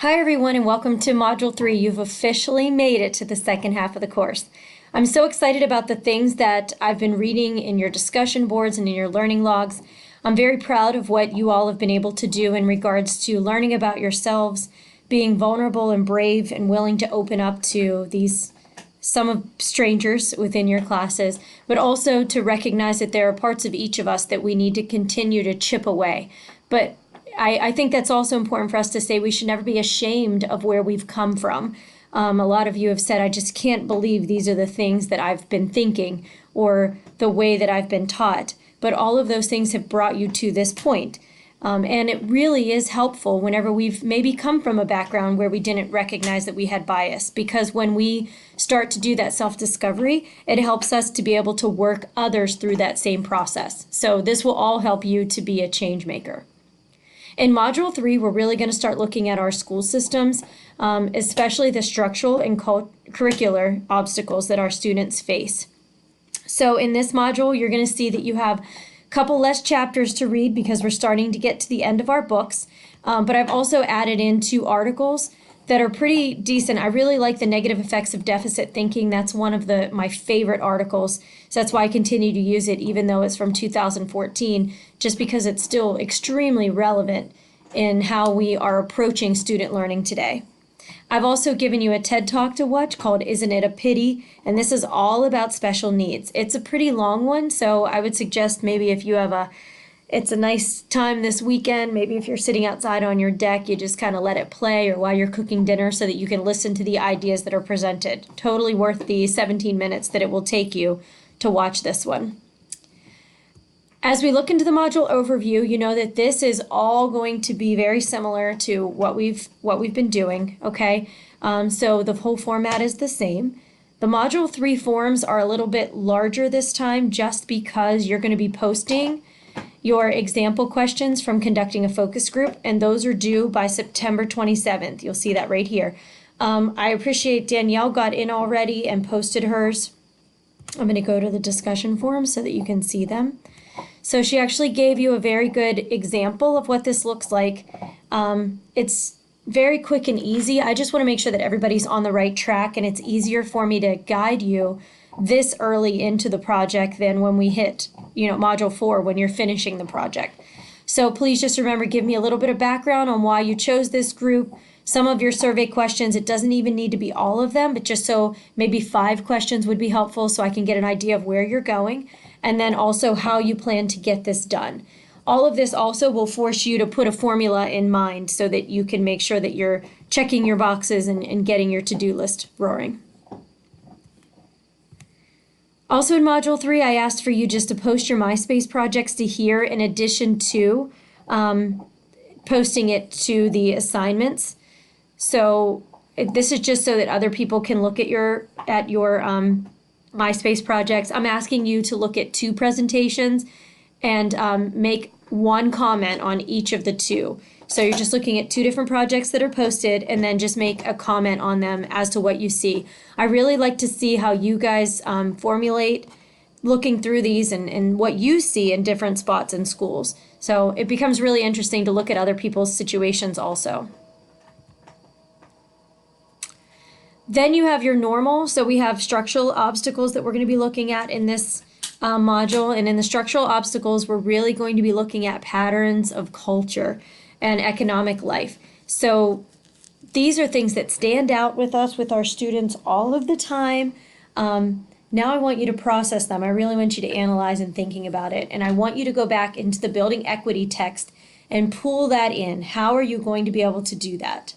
Hi everyone and welcome to Module 3. You've officially made it to the second half of the course. I'm so excited about the things that I've been reading in your discussion boards and in your learning logs. I'm very proud of what you all have been able to do in regards to learning about yourselves, being vulnerable and brave and willing to open up to some of strangers within your classes, but also to recognize that there are parts of each of us that we need to continue to chip away. But I think that's also important for us to say we should never be ashamed of where we've come from. A lot of you have said, I just can't believe these are the things that I've been thinking or the way that I've been taught. But all of those things have brought you to this point. And it really is helpful whenever we've maybe come from a background where we didn't recognize that we had bias, because when we start to do that self-discovery, it helps us to be able to work others through that same process. So this will all help you to be a change maker. In Module 3, we're really going to start looking at our school systems, especially the structural and curricular obstacles that our students face. So in this module, you're going to see that you have a couple less chapters to read because we're starting to get to the end of our books, but I've also added in 2 articles that are pretty decent. I really like the negative effects of deficit thinking. That's one of my favorite articles. So that's why I continue to use it even though it's from 2014, just because it's still extremely relevant in how we are approaching student learning today. I've also given you a TED Talk to watch called Isn't It a Pity? And this is all about special needs. It's a pretty long one, so I would suggest maybe if you have it's a nice time this weekend. Maybe if you're sitting outside on your deck, you just kind of let it play, or while you're cooking dinner so that you can listen to the ideas that are presented. Totally worth the 17 minutes that it will take you to watch this one. As we look into the module overview, you know that this is all going to be very similar to what we've been doing, okay? So the whole format is the same. The Module 3 forms are a little bit larger this time just because you're going to be posting your example questions from conducting a focus group, and those are due by September 27th. You'll see that right here. I appreciate Danielle got in already and posted hers. I'm going to go to the discussion forum so that you can see them. So she actually gave you a very good example of what this looks like. It's very quick and easy. I just want to make sure that everybody's on the right track, and it's easier for me to guide you this early into the project than when we hit, Module 4 when you're finishing the project. So please just remember, give me a little bit of background on why you chose this group, some of your survey questions. It doesn't even need to be all of them, but just so maybe 5 questions would be helpful so I can get an idea of where you're going, and then also how you plan to get this done. All of this also will force you to put a formula in mind so that you can make sure that you're checking your boxes and getting your to-do list roaring. Also in Module 3, I asked for you just to post your MySpace projects to here in addition to posting it to the assignments. So this is just so that other people can look at your MySpace projects. I'm asking you to look at 2 presentations and make 1 comment on each of the 2. So you're just looking at 2 different projects that are posted and then just make a comment on them as to what you see. I really like to see how you guys formulate looking through these and what you see in different spots in schools. So it becomes really interesting to look at other people's situations also. Then you have your normal. So we have structural obstacles that we're going to be looking at in this module. And in the structural obstacles, we're really going to be looking at patterns of culture and economic life. So these are things that stand out with us, with our students all of the time. Now I want you to process them. I really want you to analyze and thinking about it. And I want you to go back into the building equity text and pull that in. How are you going to be able to do that?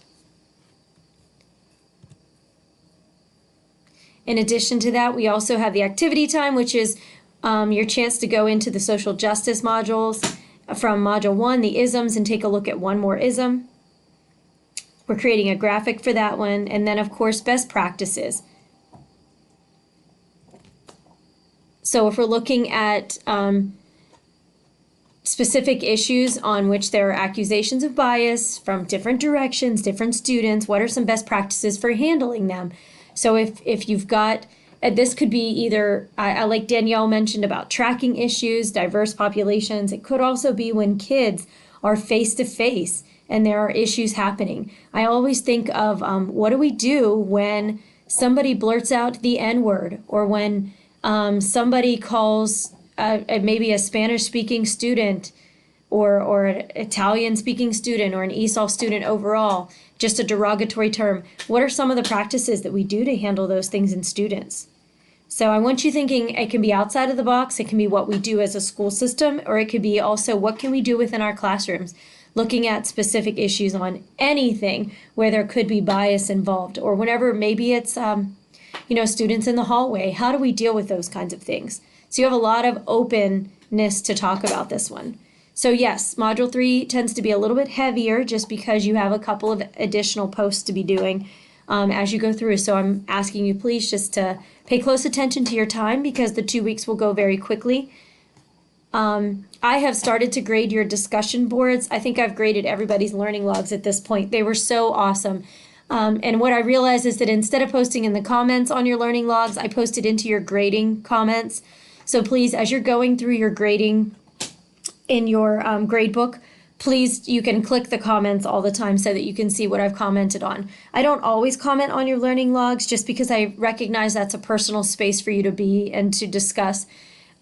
In addition to that, we also have the activity time, which is your chance to go into the social justice modules from Module 1, the isms, and take a look at one more ism. We're creating a graphic for that one. And then, of course, best practices. So if we're looking at specific issues on which there are accusations of bias from different directions, different students, what are some best practices for handling them? So if you've got, this could be either, I like Danielle mentioned about tracking issues, diverse populations. It could also be when kids are face-to-face and there are issues happening. I always think of what do we do when somebody blurts out the N-word, or when somebody calls maybe a Spanish-speaking student or an Italian-speaking student or an ESOL student overall just a derogatory term. What are some of the practices that we do to handle those things in students? So I want you thinking it can be outside of the box, it can be what we do as a school system, or it could be also what can we do within our classrooms, looking at specific issues on anything where there could be bias involved, or whenever maybe it's students in the hallway. How do we deal with those kinds of things? So you have a lot of openness to talk about this one. So yes, Module 3 tends to be a little bit heavier just because you have a couple of additional posts to be doing as you go through. So I'm asking you please just to pay close attention to your time, because the 2 weeks will go very quickly. I have started to grade your discussion boards. I think I've graded everybody's learning logs at this point. They were so awesome. And what I realized is that instead of posting in the comments on your learning logs, I posted into your grading comments. So please, as you're going through your grading in your grade book, please, you can click the comments all the time so that you can see what I've commented on. I don't always comment on your learning logs just because I recognize that's a personal space for you to be and to discuss.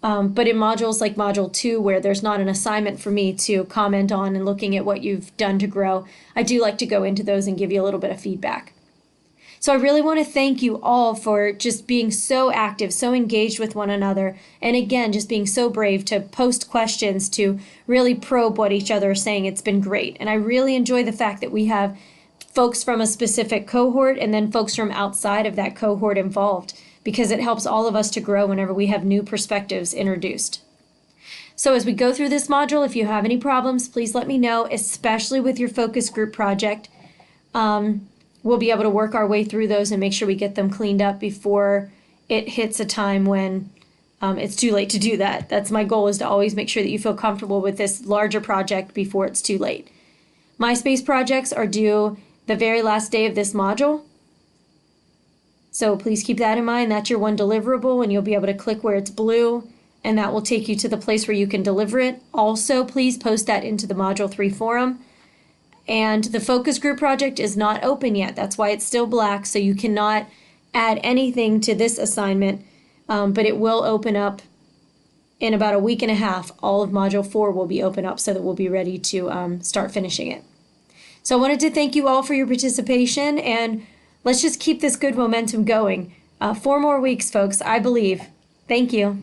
But in modules like Module 2, where there's not an assignment for me to comment on and looking at what you've done to grow, I do like to go into those and give you a little bit of feedback. So I really want to thank you all for just being so active, so engaged with one another, and again, just being so brave to post questions, to really probe what each other is saying. It's been great. And I really enjoy the fact that we have folks from a specific cohort and then folks from outside of that cohort involved, because it helps all of us to grow whenever we have new perspectives introduced. So as we go through this module, if you have any problems, please let me know, especially with your focus group project. We'll be able to work our way through those and make sure we get them cleaned up before it hits a time when it's too late to do that. That's my goal, is to always make sure that you feel comfortable with this larger project before it's too late. MySpace projects are due the very last day of this module. So please keep that in mind. That's your one deliverable, and you'll be able to click where it's blue, and that will take you to the place where you can deliver it. Also, please post that into the Module 3 forum. And the focus group project is not open yet. That's why it's still black, so you cannot add anything to this assignment, but it will open up in about a week and a half. All of Module 4 will be open up so that we'll be ready to start finishing it. So I wanted to thank you all for your participation, and let's just keep this good momentum going. 4 more weeks, folks, I believe. Thank you.